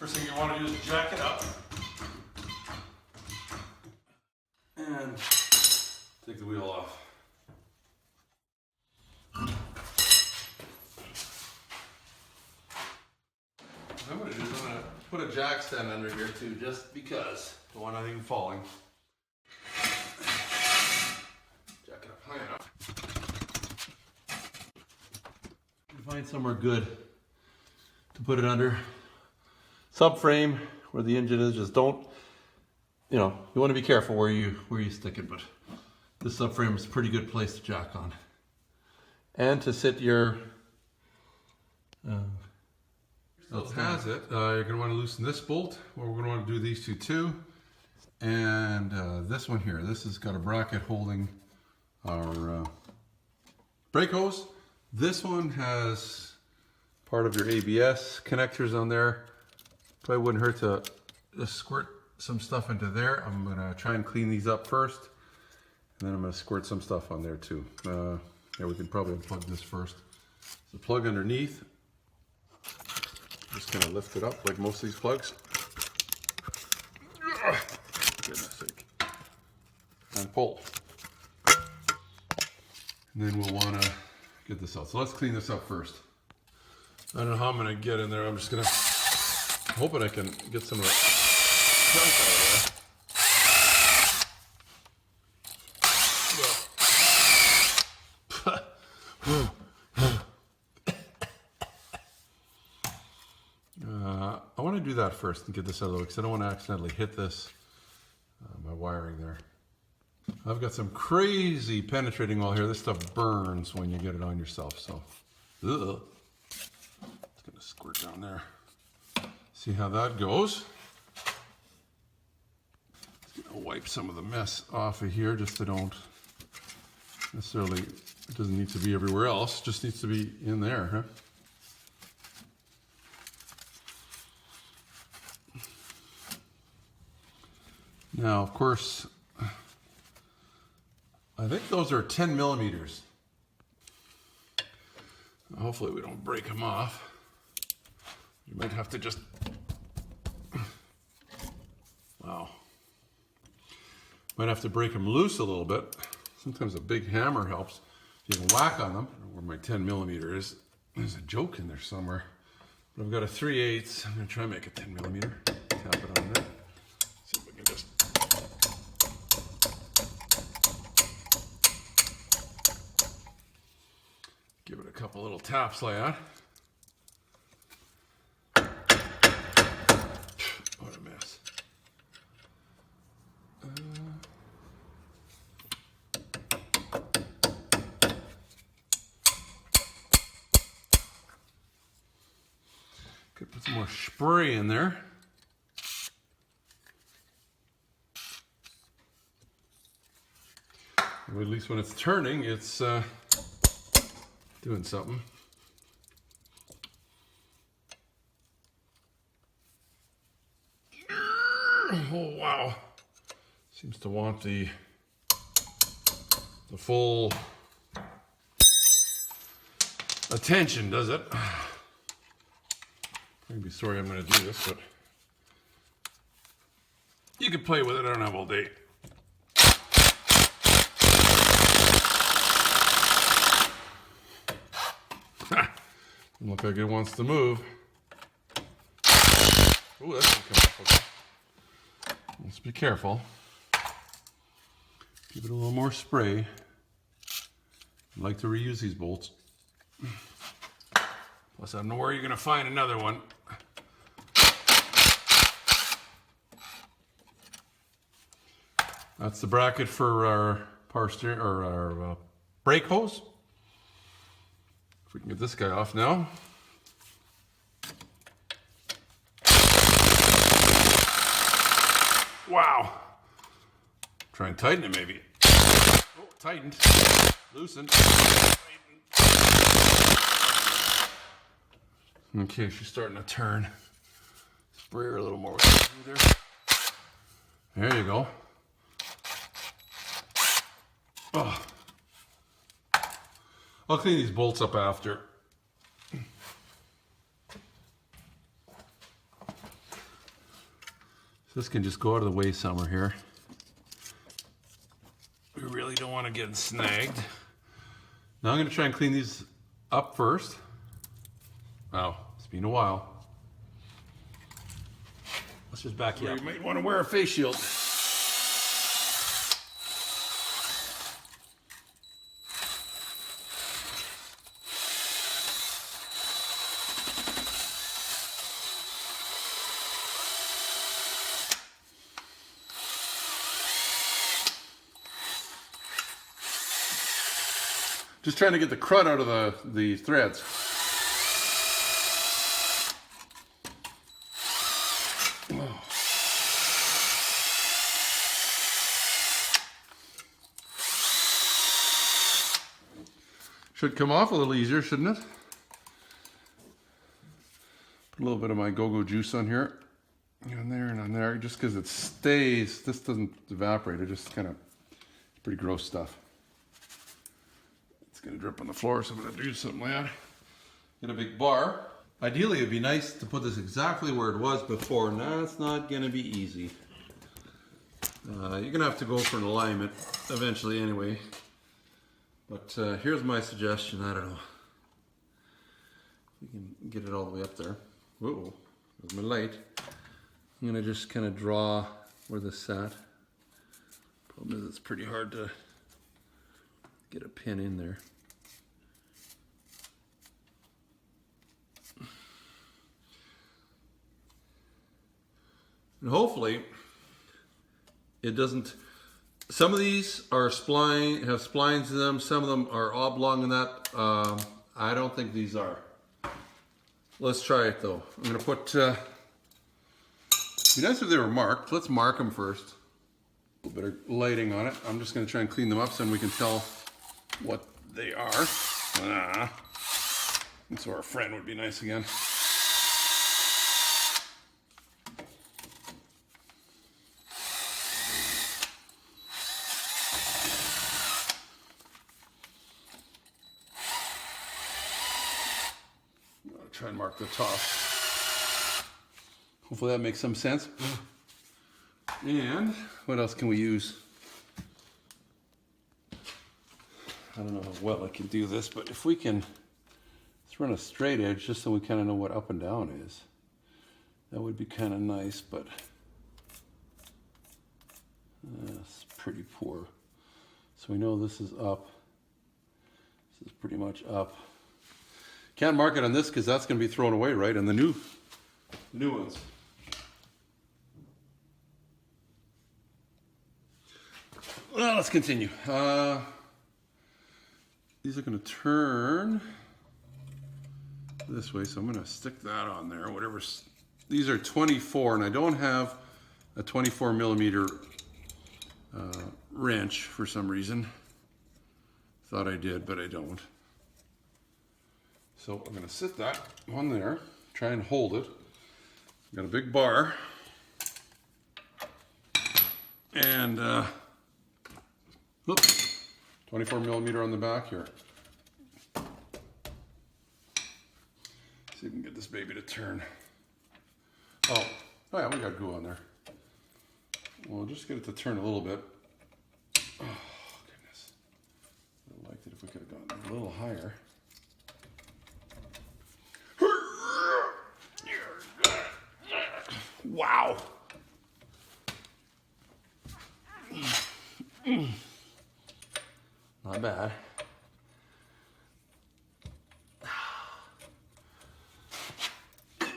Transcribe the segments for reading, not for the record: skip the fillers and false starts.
First thing you want to do is jack it up. And take the wheel off. I'm going to do is I'm going to put a jack stand under here too, just because. Don't want anything falling. Jack it up high enough. Find somewhere good to put it under. Subframe where the engine is, just don't, you know, you want to be careful where you stick it, but this subframe is a pretty good place to jack on. And to sit your it has it. You're going to want to loosen this bolt, or we're going to want to do these two too. And this one here, this has got a bracket holding our brake hose. This one has part of your ABS connectors on there. Probably wouldn't hurt to just squirt some stuff into there. I'm going to try and clean these up first, and then I'm going to squirt some stuff on there too. Yeah, we can probably unplug this first. The plug underneath. Just gonna lift it up like most of these plugs. Goodness sake. And pull. And then we'll wanna get this out. So let's clean this up first. I don't know how I'm gonna get in there. I'm just gonna, hoping I can get some of that junk out of there. I want to do that first and get this out of the way because I don't want to accidentally hit this, my wiring there. I've got some crazy penetrating oil here. This stuff burns when you get it on yourself, so. Ugh. It's going to squirt down there. See how that goes. Just going to wipe some of the mess off of here just so don't necessarily, it doesn't need to be everywhere else, just needs to be in there, huh? Now, of course, I think those are 10 millimeters. Hopefully we don't break them off. You might have to just, wow. Might have to break them loose a little bit. Sometimes a big hammer helps. You can whack on them. I don't know where my 10 millimeter is. There's a joke in there somewhere. But I've got a 3/8. I'm gonna try and make a 10 millimeter. Tap it on there. See if we can just. Give it a couple little taps like that. What a mess. Could put some more spray in there. Or at least when it's turning, it's doing something. Oh wow. Seems to want the full attention, does it? I'd be sorry I'm going to do this, but you can play with it. I don't have all day. Doesn't look like it wants to move. Oh, that's gonna come off. Okay. Let's be careful. Give it a little more spray. I'd like to reuse these bolts. Plus, I don't know where you're gonna find another one. That's the bracket for our power steering or our brake hose. If we can get this guy off now. Wow. Try and tighten it maybe. Oh, tightened. Loosened. Tightened. Okay, she's starting to turn. Spray her a little more there. There you go. Oh. I'll clean these bolts up after. This can just go out of the way somewhere here. We really don't want to get snagged. Now I'm going to try and clean these up first. Wow, it's been a while. Let's just back you up. You might want to wear a face shield. Just trying to get the crud out of the threads. Oh. Should come off a little easier, shouldn't it? Put a little bit of my go-go juice on here. On there and on there, just because it stays, this doesn't evaporate, it just kind of, pretty gross stuff. It's gonna drip on the floor, so I'm gonna do something like that. Get a big bar. Ideally, it'd be nice to put this exactly where it was before. Now it's not gonna be easy. You're gonna have to go for an alignment eventually anyway. But here's my suggestion, I don't know. If we can get it all the way up there. Whoa, there's my light. I'm gonna just kind of draw where this sat. Problem is it's pretty hard to get a pin in there. And hopefully it doesn't, some of these are have splines in them, some of them are oblong in that. I don't think these are. Let's try it though. I'm gonna put, it'd be nice if they were marked. Let's mark them first. A little bit of lighting on it. I'm just gonna try and clean them up so we can tell what they are. And so our friend would be nice again. I'll try and mark the top. Hopefully that makes some sense. And what else can we use? I don't know how well I can do this, but if we can, let's run a straight edge just so we kind of know what up and down is. That would be kind of nice, but it's pretty poor. So we know this is up. This is pretty much up. Can't mark it on this because that's going to be thrown away, right? And the new ones. Well, let's continue. These are going to turn this way, so I'm going to stick that on there. These are 24, and I don't have a 24 millimeter wrench for some reason. Thought I did, but I don't. So I'm going to sit that on there, try and hold it. Got a big bar, and oops, 24 millimeter on the back here. See if we can get this baby to turn. Oh yeah, we got glue on there. We'll just get it to turn a little bit. Oh goodness, I would have liked it if we could have gotten a little higher. Wow. Not bad. There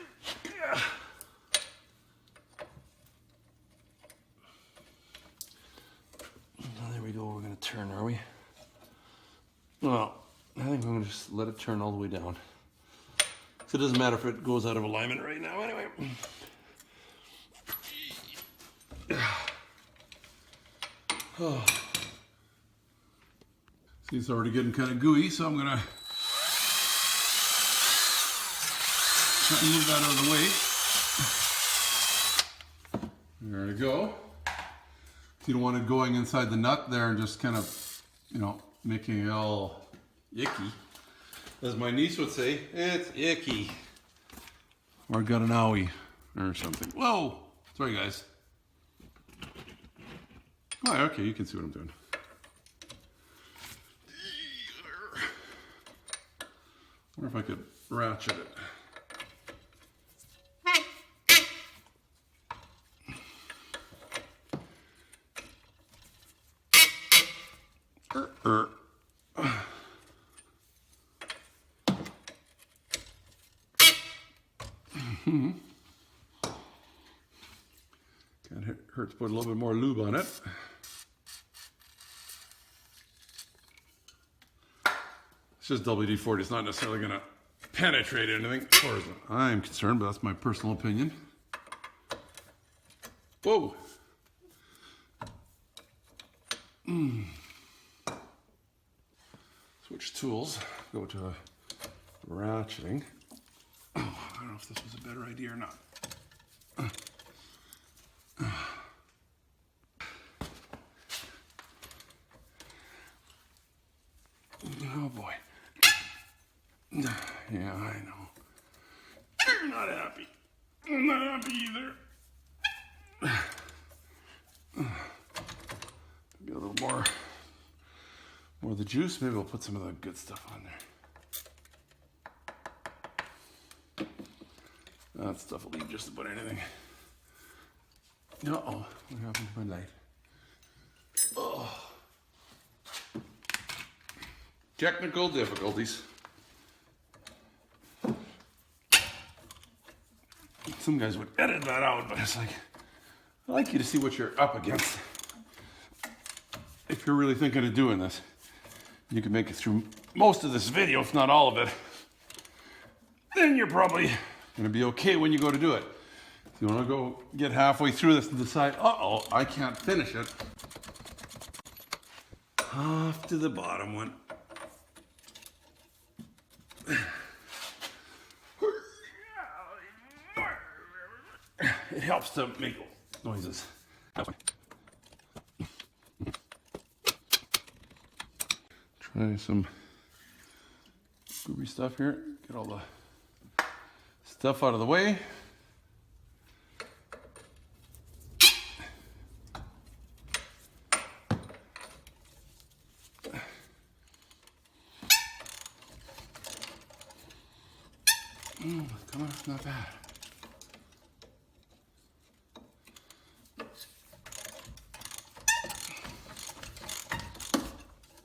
we go. We're going to turn, are we? Well, I think I'm going to just let it turn all the way down. So it doesn't matter if it goes out of alignment right now anyway. Oh. See, it's already getting kind of gooey, so I'm going to try and move that out of the way. There we go. You don't want it going inside the nut there and just kind of, making it all icky. As my niece would say, it's icky. Or got an owie or something. Whoa! Sorry, guys. Oh, okay, you can see what I'm doing. I wonder if I could ratchet it. Can't hurt to put a little bit more lube on it. It's just WD-40. It's not necessarily going to penetrate anything, as far as I'm concerned, but that's my personal opinion. Whoa! Switch tools. Go to ratcheting. Oh, I don't know if this was a better idea or not. Oh boy. Yeah, I know. You're not happy. I'm not happy either. Maybe a little more of the juice. Maybe we'll put some of the good stuff on there. That stuff will leave just about anything. Uh-oh, what happened to my light? Oh. Technical difficulties. Some guys would edit that out, but it's like, I like you to see what you're up against. If you're really thinking of doing this, you can make it through most of this video, if not all of it. Then you're probably going to be okay when you go to do it. If you want to go get halfway through this and decide, uh-oh, I can't finish it. Off to the bottom one. It helps to make noises. Try some gooey stuff here. Get all the stuff out of the way. Come on, not bad.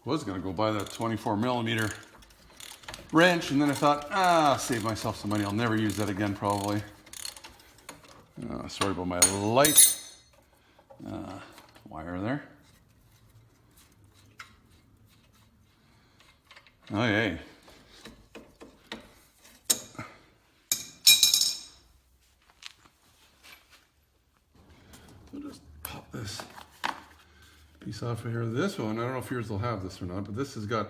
Was gonna go buy that 24mm wrench, and then I thought, save myself some money. I'll never use that again, probably. Sorry about my light wire there. Oh, yay. So just pop this piece off of here. This one, I don't know if yours will have this or not, but this has got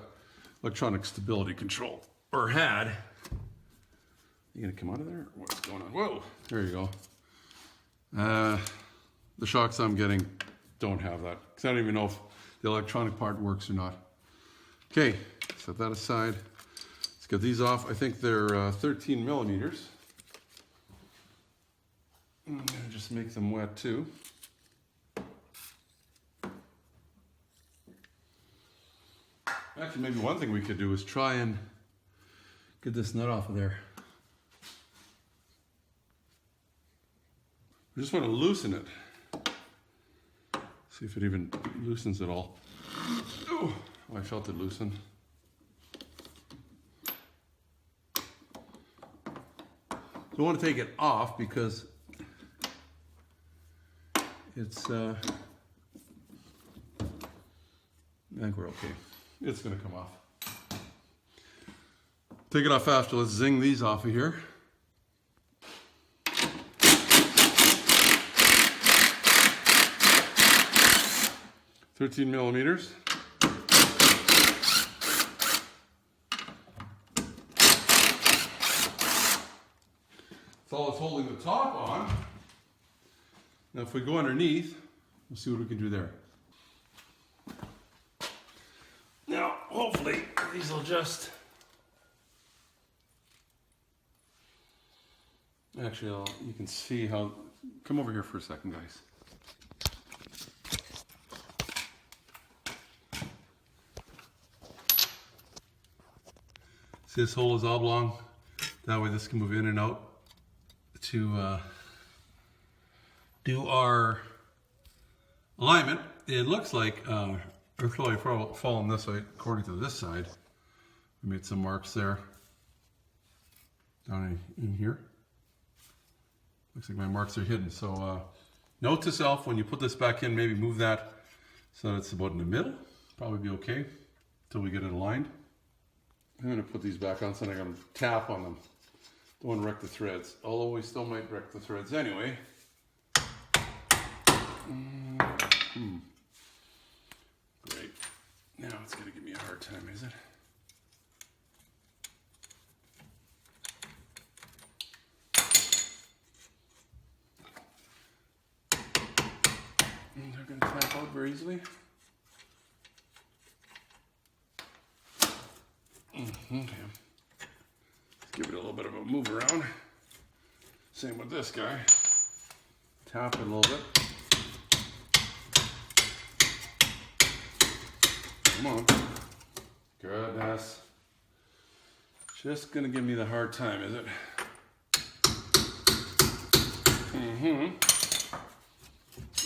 electronic stability control, or had. You gonna come out of there? What's going on? Whoa, there you go. The shocks I'm getting don't have that, because I don't even know if the electronic part works or not. Okay, set that aside. Let's get these off. I think they're 13mm. I'm gonna just make them wet too. Actually, maybe one thing we could do is try and get this nut off of there. I just want to loosen it. See if it even loosens at all. Oh, I felt it loosen. So I want to take it off because it's, I think we're okay. It's going to come off. Take it off faster. Let's zing these off of here. $13mm. That's all it's holding the top on. Now if we go underneath, we'll see what we can do there. Now, hopefully, these will just... Actually, you can see how... Come over here for a second, guys. See, this hole is oblong. That way this can move in and out to do our alignment. It looks like it's probably falling this way according to this side. We made some marks there down in here. Looks like my marks are hidden. So note to self, when you put this back in, maybe move that so that it's about in the middle. Probably be okay until we get it aligned. I'm going to put these back on, so I'm going to tap on them. Don't want to wreck the threads, although we still might wreck the threads anyway. Great. Now it's going to give me a hard time, is it? They're going to tap out very easily. Okay. Let's give it a little bit of a move around. Same with this guy. Tap it a little bit. Come on. Goodness. Just gonna give me the hard time, is it?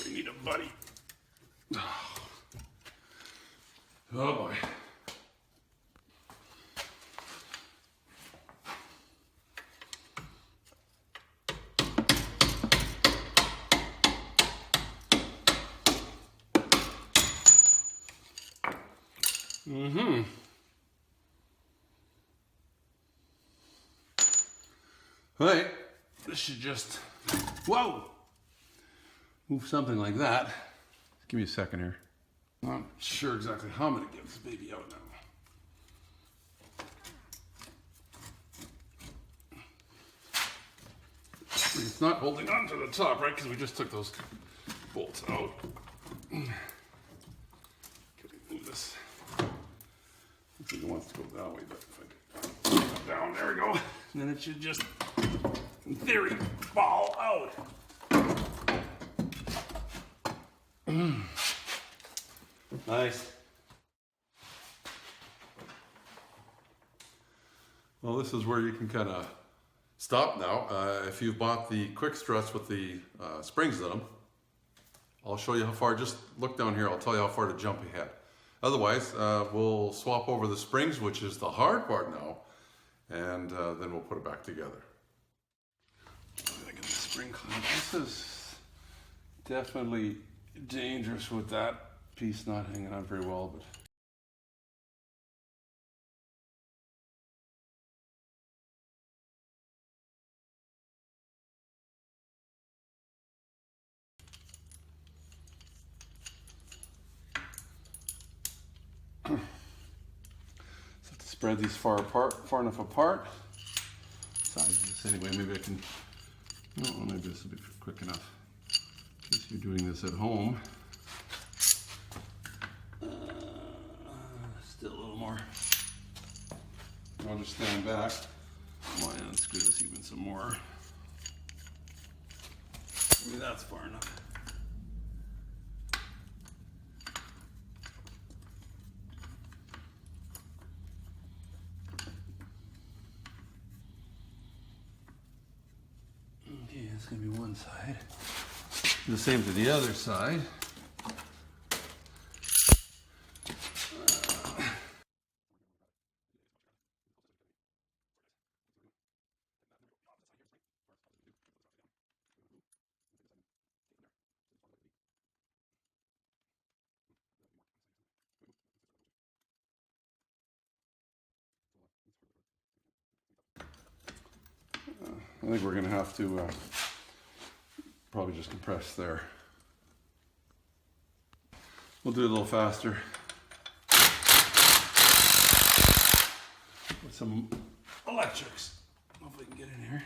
We need a buddy. Oh boy. Right, this should just, whoa, move something like that. Give me a second here. I'm not sure exactly how I'm going to get this baby out now. It's not holding on to the top, right? Because we just took those bolts out. Can we move this? I think it wants to go that way, but if I get it down, there we go. And then it should just, in theory, fall out. Nice. Well, this is where you can kind of stop now. If you've bought the quick struts with the springs in them, I'll show you how far. Just look down here. I'll tell you how far to jump ahead. Otherwise, we'll swap over the springs, which is the hard part now, and then we'll put it back together. I get the spring clamp. This is definitely dangerous with that piece not hanging on very well, but spread these far enough apart. Size this anyway. Maybe I can. No, maybe this will be quick enough. In case you're doing this at home. Still a little more. I'll just stand back. Why not unscrew this even some more? Maybe that's far enough. It's going to be one side. The same to the other side. I think we're going to have to probably just compress there. We'll do it a little faster. With some electrics. Hopefully we can get in here.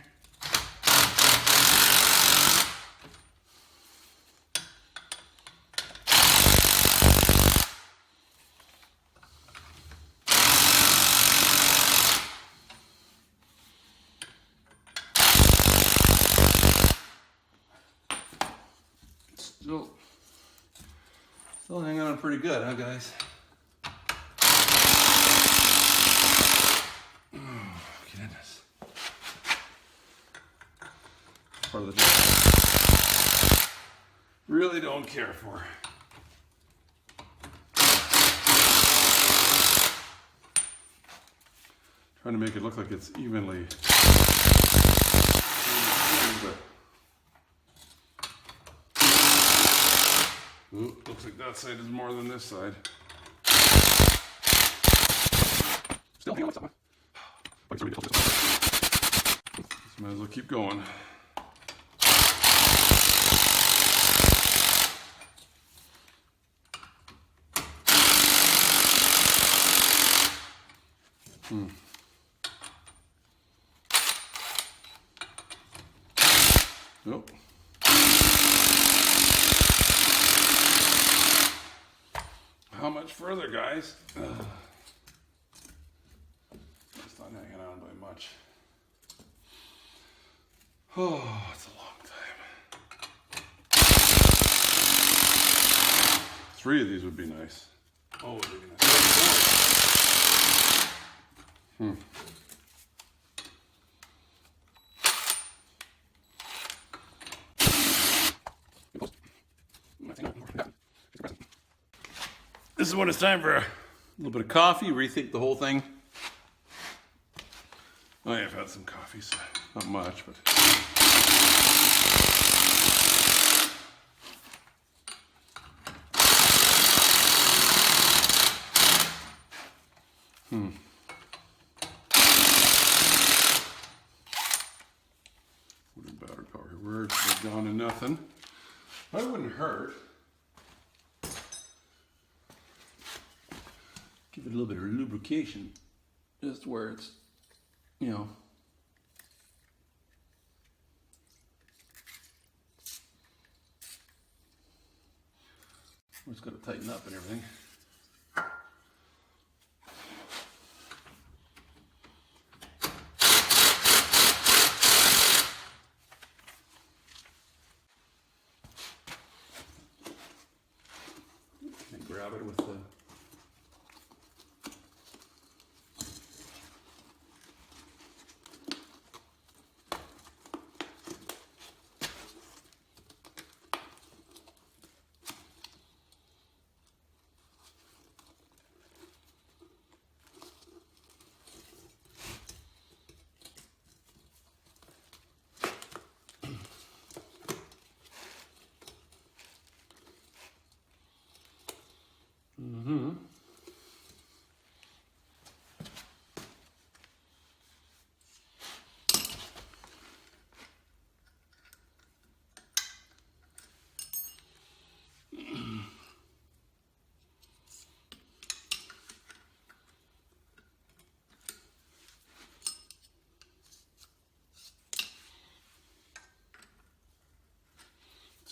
Still hanging on pretty good, huh, guys? of the time. Really don't care for. Trying to make it look like it's evenly. Ooh, looks like that side is more than this side. Still hanging on something. Might as well keep going. Nope. How much further, guys? It's not hanging on by much. Oh, it's a long time. 3 of these would be nice. Oh, they're gonna This is when it's time for a little bit of coffee, rethink the whole thing. I have had some coffee, so not much, but. Wooden battery power here. We're down to nothing. That wouldn't hurt. Give it a little bit of lubrication, just where it's, you know. It's got to tighten up and everything. And grab it with the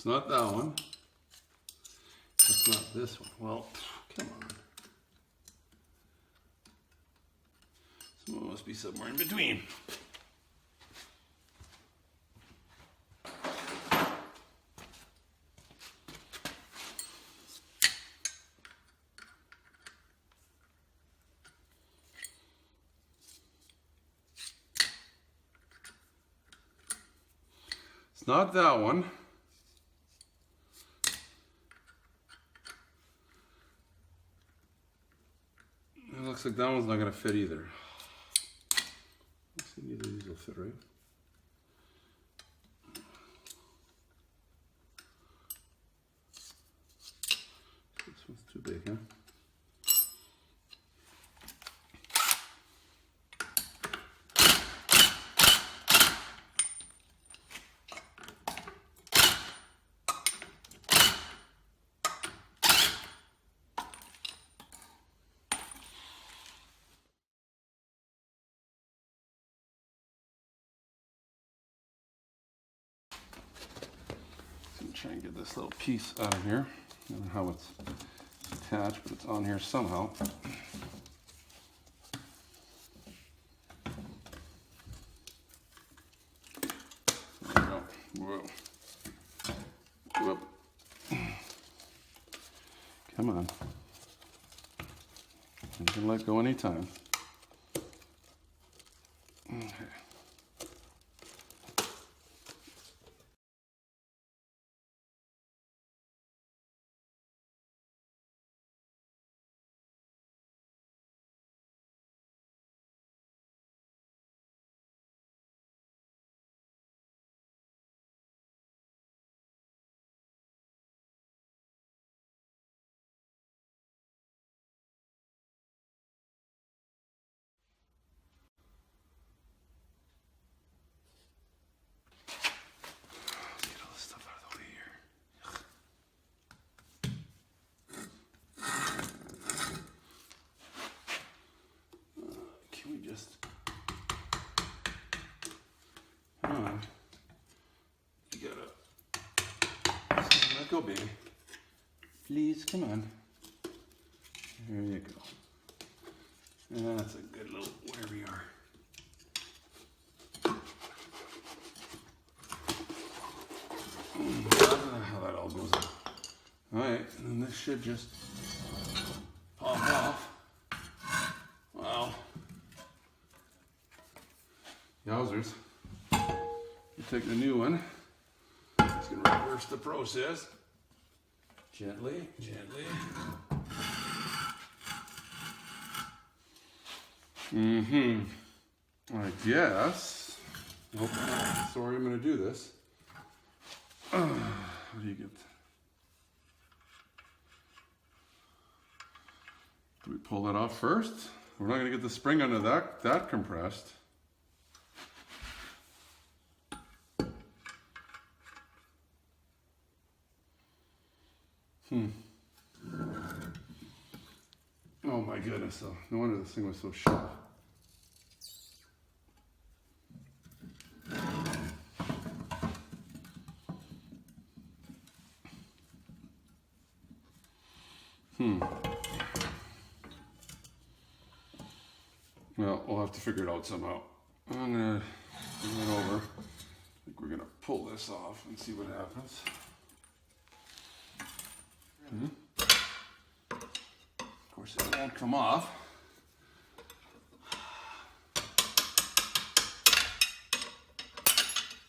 It's not that one. It's not this one. Well, come on. Someone must be somewhere in between. It's not that one. It looks like that one's not going to fit either. Let's see, neither of these will fit, right? This one's too big, huh? Try and get this little piece out of here. I don't know how it's attached, but it's on here somehow. There we go. Whoa. Whoop. Come on. You can let go anytime. Okay. go, baby. Please, come on. There you go. That's a good little, where we are. I don't know how that all goes on. Alright, and then this should just pop off. Wow. Yowzers. You take the new one. Just gonna reverse the process. Gently, gently. I guess. Nope. Sorry, I'm gonna do this. What do you get? Do we pull that off first? We're not gonna get the spring under that compressed. Oh my goodness, though. No wonder this thing was so sharp. Well, we'll have to figure it out somehow. I'm gonna bring it over. I think we're gonna pull this off and see what happens. Of course, it won't come off.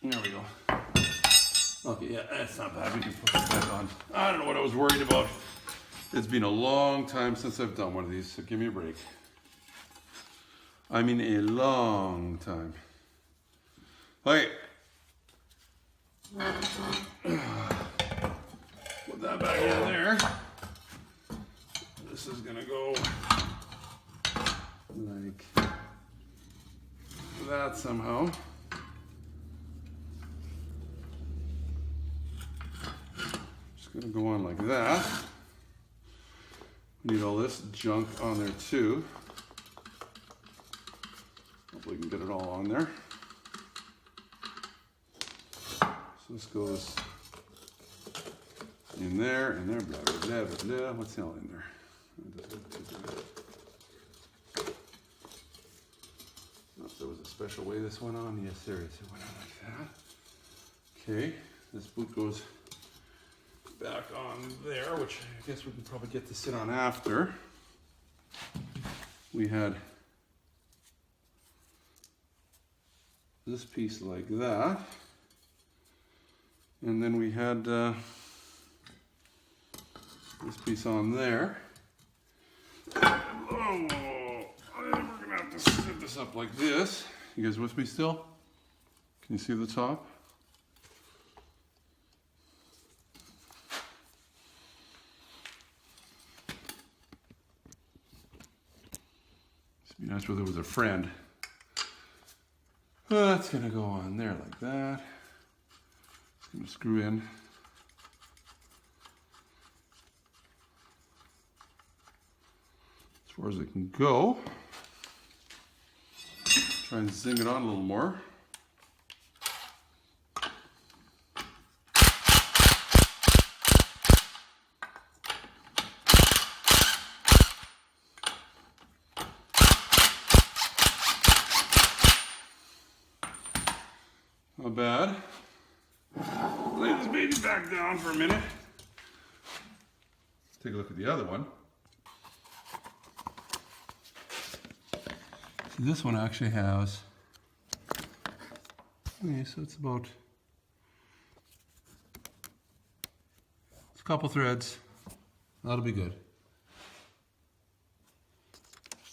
There we go. Okay, yeah, that's not bad. We can put it back on. I don't know what I was worried about. It's been a long time since I've done one of these, so give me a break. I mean a long time. Okay. Put that back in there. This is gonna go like that somehow. Just gonna go on like that. Need all this junk on there too. Hopefully we can get it all on there. So this goes in there, blah, blah, blah, blah, blah. What's all in there? Oh, if there was a special way this went on. Yes, there is. It went on like that. Okay, this boot goes back on there, which I guess we can probably get to sit on after. We had this piece like that, and then we had this piece on there. Oh, we're gonna have to set this up like this. You guys with me still? Can you see the top? It'd be nice if there was a friend. That's gonna go on there like that. It's gonna screw in. As far as it can go. Try and zing it on a little more. Not bad. Lay this baby back down for a minute. Take a look at the other one. So this one actually has, okay, so it's about, it's a couple threads. That'll be good.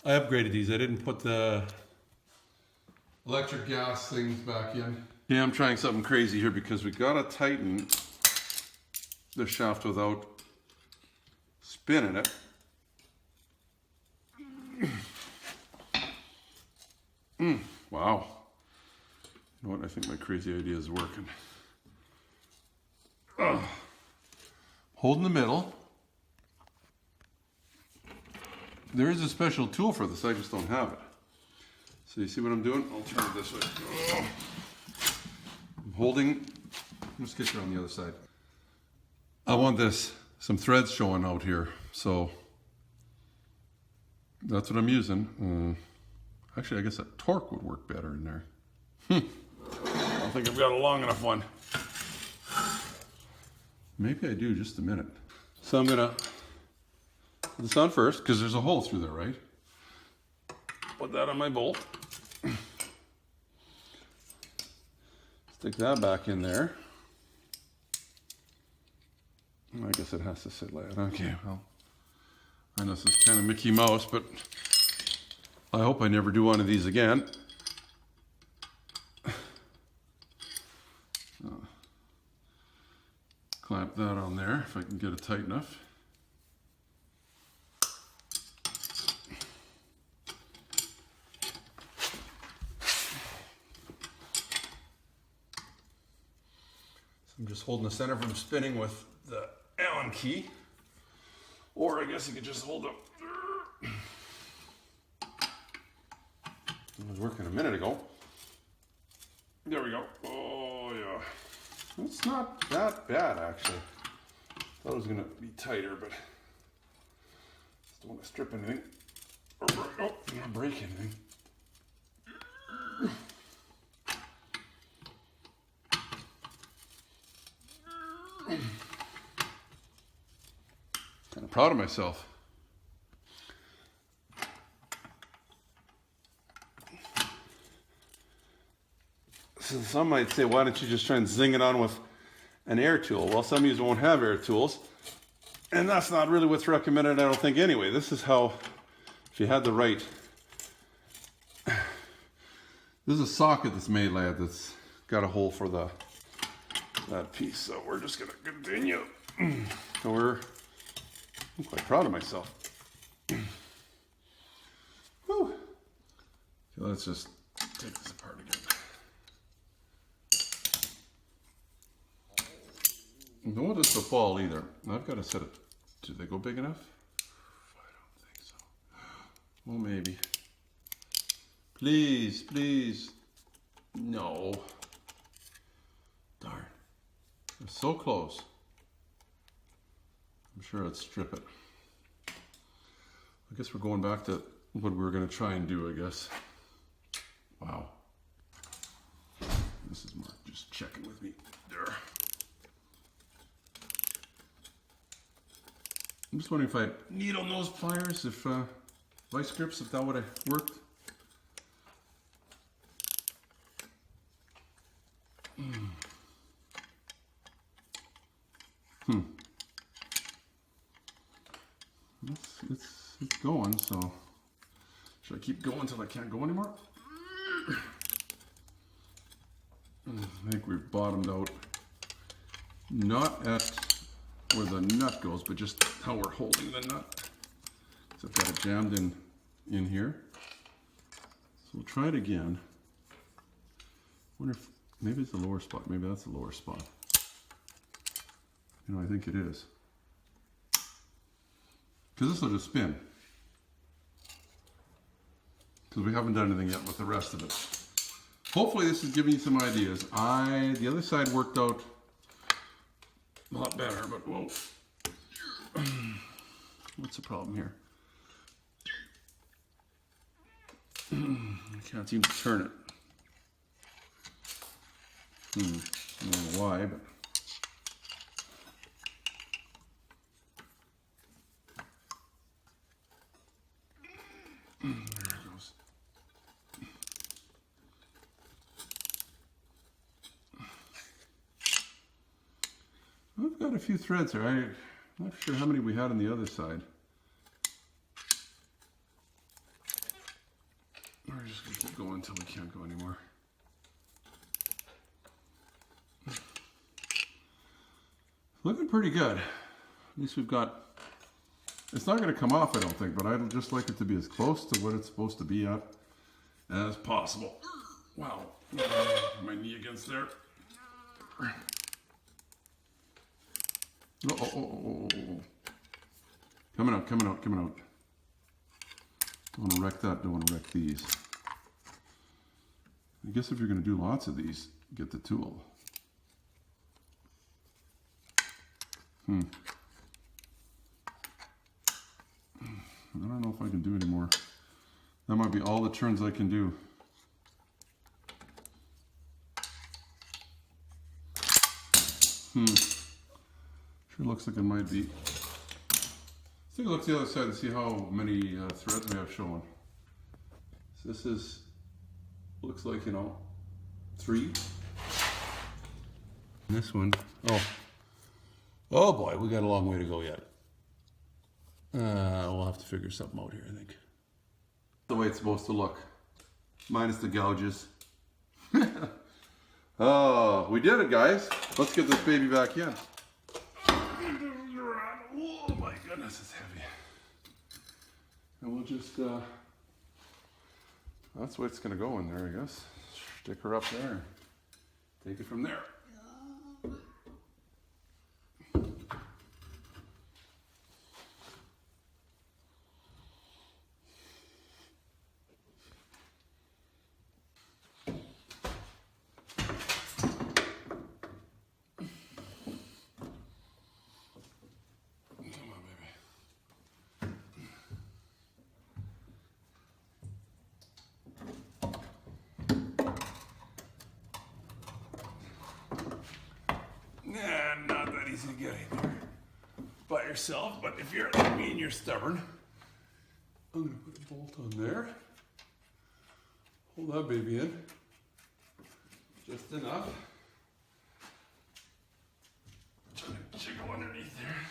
I upgraded these. I didn't put the electric gas things back in. Yeah, I'm trying something crazy here because we gotta tighten the shaft without spinning it. Wow. You know what? I think my crazy idea is working. Hold in the middle. There is a special tool for this, I just don't have it. So you see what I'm doing? I'll turn it this way. I'm holding, let's get you on the other side. I want some threads showing out here, so that's what I'm using. Actually, I guess a torque would work better in there. I don't think I've got a long enough one. Maybe I do, just a minute. So I'm gonna put this on first, because there's a hole through there, right? Put that on my bolt. Stick that back in there. I guess it has to sit like that. Okay, well, I know this is kind of Mickey Mouse, but I hope I never do one of these again. Clamp that on there if I can get it tight enough. So I'm just holding the center from spinning with the Allen key, or I guess you could just hold it. It was working a minute ago. There we go. Oh yeah. It's not that bad, actually. Thought it was gonna be tighter, but just don't want to strip anything or break anything. Kind of proud of myself. So some might say, why don't you just try and zing it on with an air tool? Well, some of you won't have air tools, and that's not really what's recommended, I don't think, anyway. This is how, if you had the right, this is a socket that's made like that, that's got a hole for that piece. So we're just gonna continue. So I'm quite proud of myself. Whew. Okay, let's just take this apart again. Don't want this to fall either. I've got to set it. Do they go big enough? I don't think so. Well, maybe. Please, please. No. Darn. They're so close. I'm sure I'd strip it. I guess we're going back to what we were going to try and do, I guess. Wow. This is Mark just checking with me. There. I'm just wondering if I had needle nose pliers, if vice grips, if that would have worked. It's going, so should I keep going until I can't go anymore? I think we've bottomed out, not at where the nut goes, but just how we're holding the nut. So I've got it jammed in here. So we'll try it again. Wonder if maybe it's the lower spot. Maybe that's the lower spot. You know, I think it is. Because this will just spin. Because we haven't done anything yet with the rest of it. Hopefully this is giving you some ideas. The other side worked out a lot better, but whoa. What's the problem here? I can't seem to turn it. I don't know why, but there it goes. I've got a few threads here. I'm not sure how many we had on the other side. We're just going to keep going until we can't go anymore. Looking pretty good. At least we've got, it's not going to come off, I don't think, but I'd just like it to be as close to what it's supposed to be at as possible. Wow. My knee against there. Oh. Coming out. Don't want to wreck that, don't want to wreck these. I guess if you're going to do lots of these, get the tool. I don't know if I can do anymore. That might be all the turns I can do. Sure looks like it might be. Let's take a look at the other side to see how many threads we have showing. So this is, looks like, you know, 3. And this one, oh boy, we got a long way to go yet. We'll have to figure something out here, I think. The way it's supposed to look, minus the gouges. Oh, we did it, guys. Let's get this baby back in. Oh my goodness, it's heavy. And we'll just, that's the way it's gonna go in there, I guess. Stick her up there. Take it from there. Not that easy to get in there by yourself, but if you're like me and you're stubborn, I'm going to put a bolt on there. Hold that baby in. Just enough. Try to go underneath there.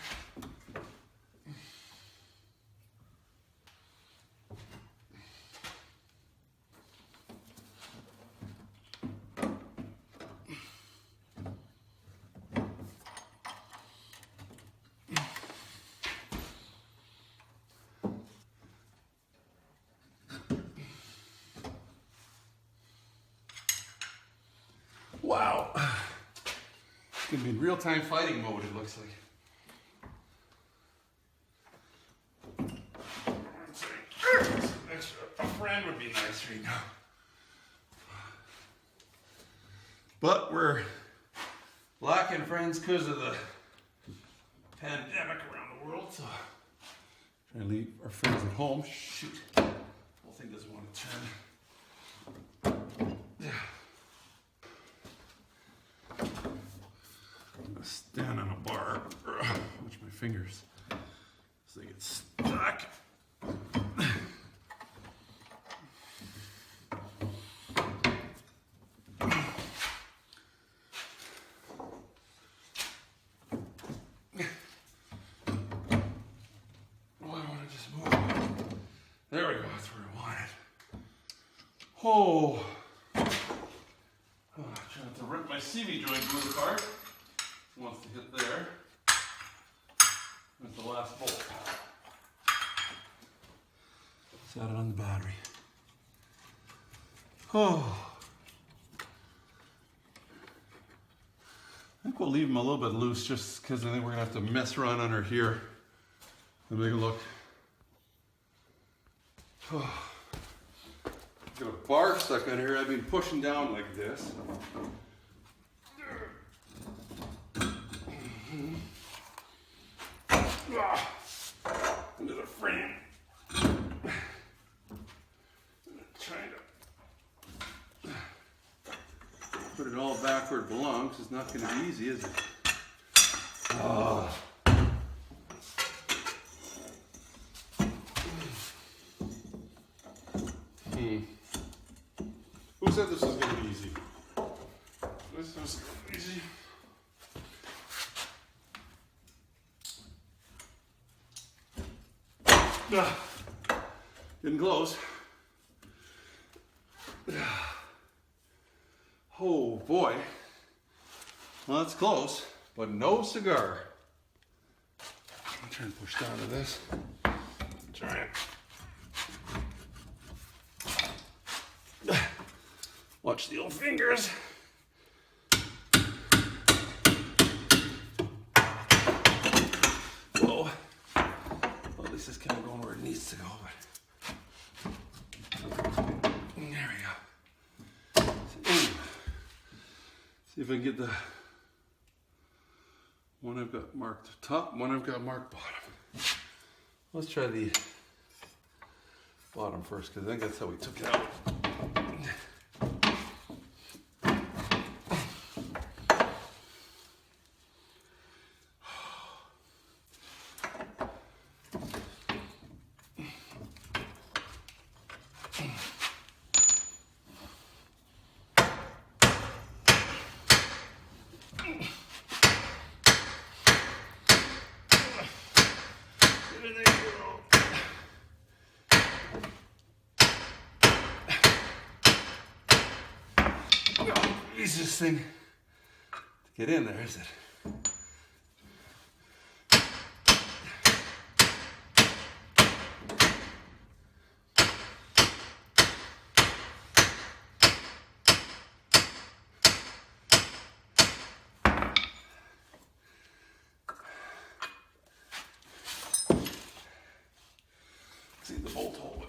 Wow. It's going to be in real-time fighting mode, it looks like. A friend would be nice right now. But we're lacking friends because of the pandemic around the world, so trying to leave our friends at home. Shoot. The whole thing doesn't want to turn. Yeah. Stand on a bar, watch my fingers so they get stuck. Why don't I just move? There we go, that's where I want it. Oh, trying not to rip my CV joint glue apart. Wants to hit there. There's the last bolt. Set it on the battery. Oh. I think we'll leave them a little bit loose just because I think we're going to have to mess around under here and make it look. Oh. Got a bar stuck on here. I've been pushing down like this. Into the frame. Trying to put it all back where it belongs. It's not going to be easy, is it? Oh. Who said this was going to be easy? This was going to be easy. Getting close. Oh boy. Well, that's close, but no cigar. I'm trying to push down to this. Try it. Watch the old fingers. Whoa. Well, at least it's kind of going where it needs to go. But there we go. See if I can get the One I've got marked top, one I've got marked bottom. Let's try the bottom first, because I think that's how we took it out. Easiest thing to get in there, is it? See the bolt hole.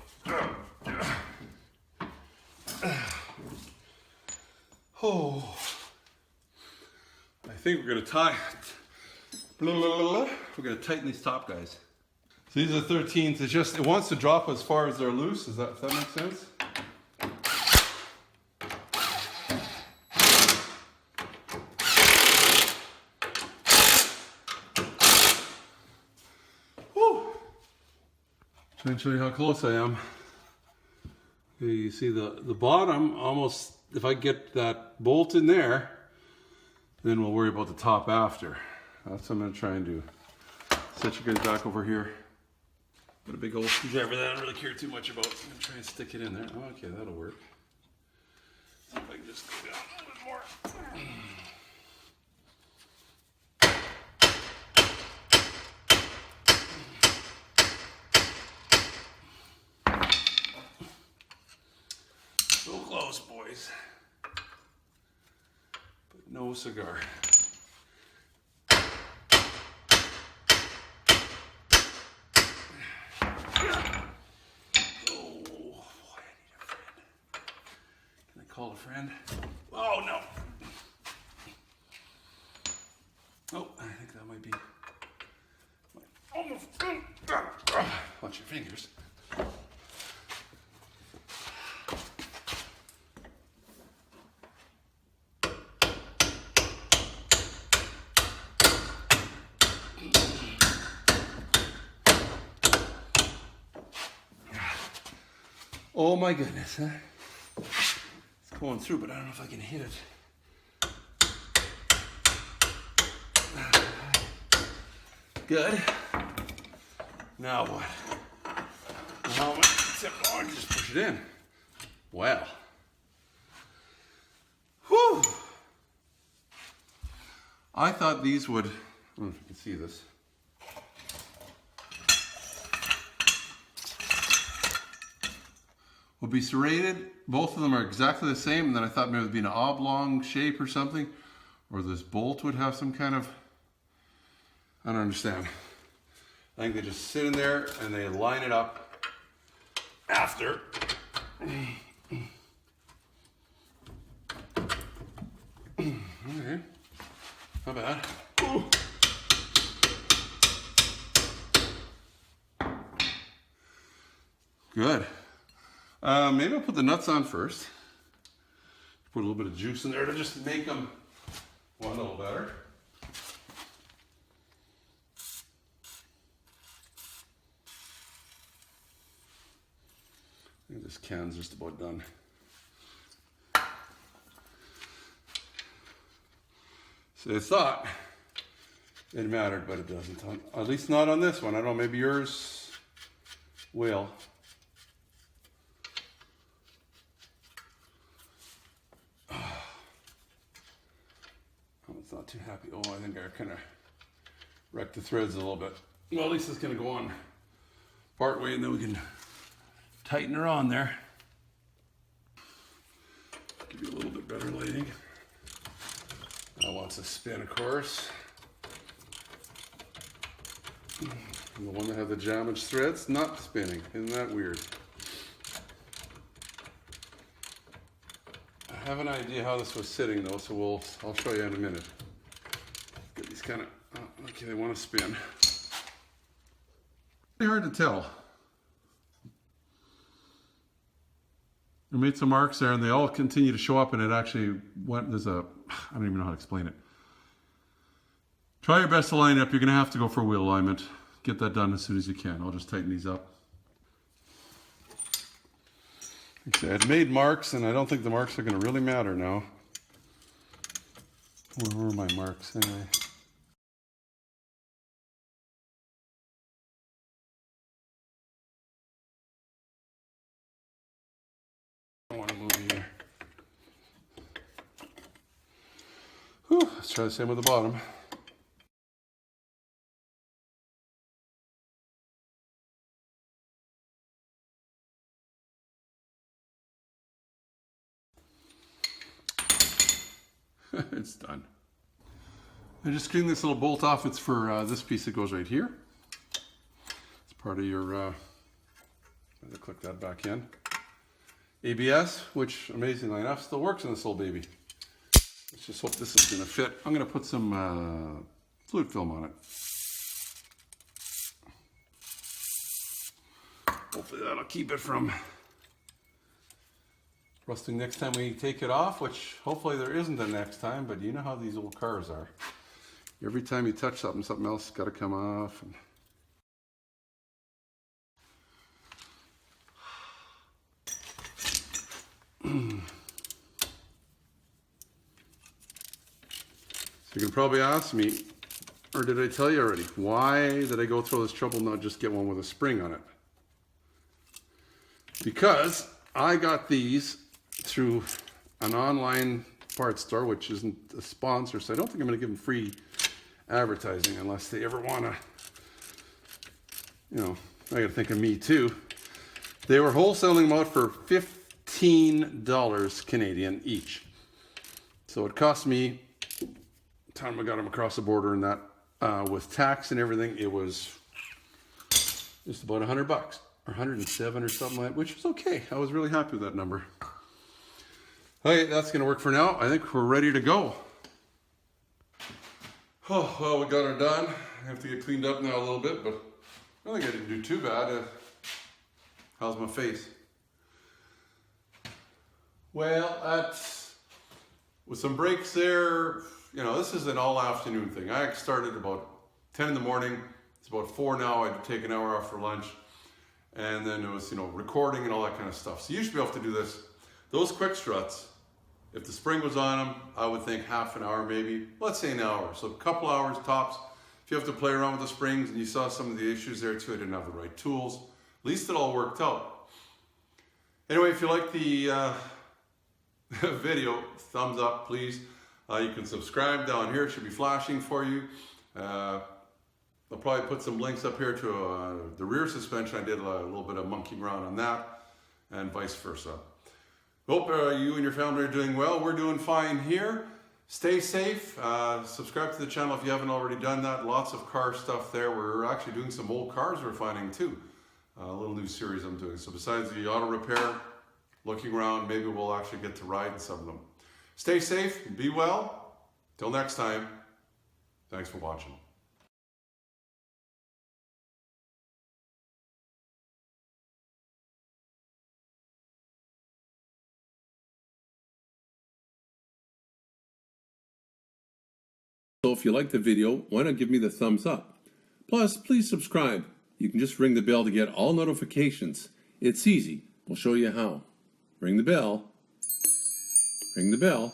Oh, I think we're gonna we're gonna tighten these top guys. So these are 13s. It's just, it wants to drop as far as they're loose. Does that make sense? Woo! Trying to show you how close I am. Okay, you see the bottom almost. If I get that bolt in there, then we'll worry about the top after. That's what I'm going to try and do. Set you guys back over here. Got a big old screwdriver that I don't really care too much about. I'm going to try and stick it in there. Oh, okay, that'll work. See if I can just go down a little bit more. So close, boys. But no cigar. Call a friend. Oh no! Oh, I think that might be. Almost. Watch your fingers. Oh my goodness, huh? Going through, but I don't know if I can hit it. Good. Now what? Now I can just push it in. Well. Whew. I thought these would, I don't know if you can see this. Will be serrated. Both of them are exactly the same, and then I thought maybe it would be an oblong shape or something, or this bolt would have some kind of, I don't understand. I think they just sit in there and they line it up after. Okay, not bad. Ooh. Good. Maybe I'll put the nuts on first. Put a little bit of juice in there to just make them one a little better. I think this can's just about done. So I thought it mattered, but it doesn't. At least not on this one. I don't know, maybe yours will. Not too happy. Oh, I think I kind of wrecked the threads a little bit. Well, at least it's going to go on part way, and then we can tighten her on there. Give you a little bit better lighting. That wants to spin, of course. And the one that had the damaged threads, not spinning. Isn't that weird? I have an idea how this was sitting though, so I'll show you in a minute. Get these kind of, Okay, they want to spin. Pretty hard to tell. We made some marks there, and they all continue to show up, and it actually went, I don't even know how to explain it. Try your best to line up. You're going to have to go for wheel alignment. Get that done as soon as you can. I'll just tighten these up. Like I said, I'd made marks, and I don't think the marks are going to really matter now. Where were my marks anyway? I don't want to move here. Whew, let's try the same with the bottom. It's done. I just cleaned this little bolt off. It's for this piece that goes right here. It's part of your, click that back in. ABS, which amazingly enough still works in this little baby. Let's just hope this is going to fit. I'm going to put some fluid film on it. Hopefully that'll keep it from rusting next time we take it off, which hopefully there isn't a next time, but you know how these old cars are. Every time you touch something, something else has got to come off. So you can probably ask me, or did I tell you already, why did I go through all this trouble not just get one with a spring on it? Because I got these through an online parts store, which isn't a sponsor, so I don't think I'm going to give them free advertising unless they ever want to, you know, I got to think of me too. They were wholesaling them out for $15 Canadian each. So it cost me, the time I got them across the border and that, with tax and everything, it was just about $100 or 107 or something like that, which was okay. I was really happy with that number. Okay, that's going to work for now. I think we're ready to go. Oh, well, we got her done. I have to get cleaned up now a little bit, but I think I didn't do too bad. How's my face? Well, with some breaks there, you know, this is an all afternoon thing. I started about 10 in the morning. It's about 4 now. I'd take an hour off for lunch. And then it was, you know, recording and all that kind of stuff. So you should be able to do this. Those quick struts, if the spring was on them, I would think half an hour maybe. Let's say an hour. So a couple hours tops. If you have to play around with the springs and you saw some of the issues there too, I didn't have the right tools. At least it all worked out. Anyway, if you like the video, thumbs up please. You can subscribe down here. It should be flashing for you. I'll probably put some links up here to the rear suspension. I did a little bit of monkeying around on that and vice versa. Hope you and your family are doing well. We're doing fine here. Stay safe. Subscribe to the channel if you haven't already done that. Lots of car stuff there. We're actually doing some old cars we're finding too. A little new series I'm doing. So besides the auto repair, looking around, maybe we'll actually get to ride in some of them. Stay safe, be well. Till next time, thanks for watching. So if you like the video, why not give me the thumbs up? Plus, please subscribe. You can just ring the bell to get all notifications. It's easy. We'll show you how. Ring the bell. Ring the bell.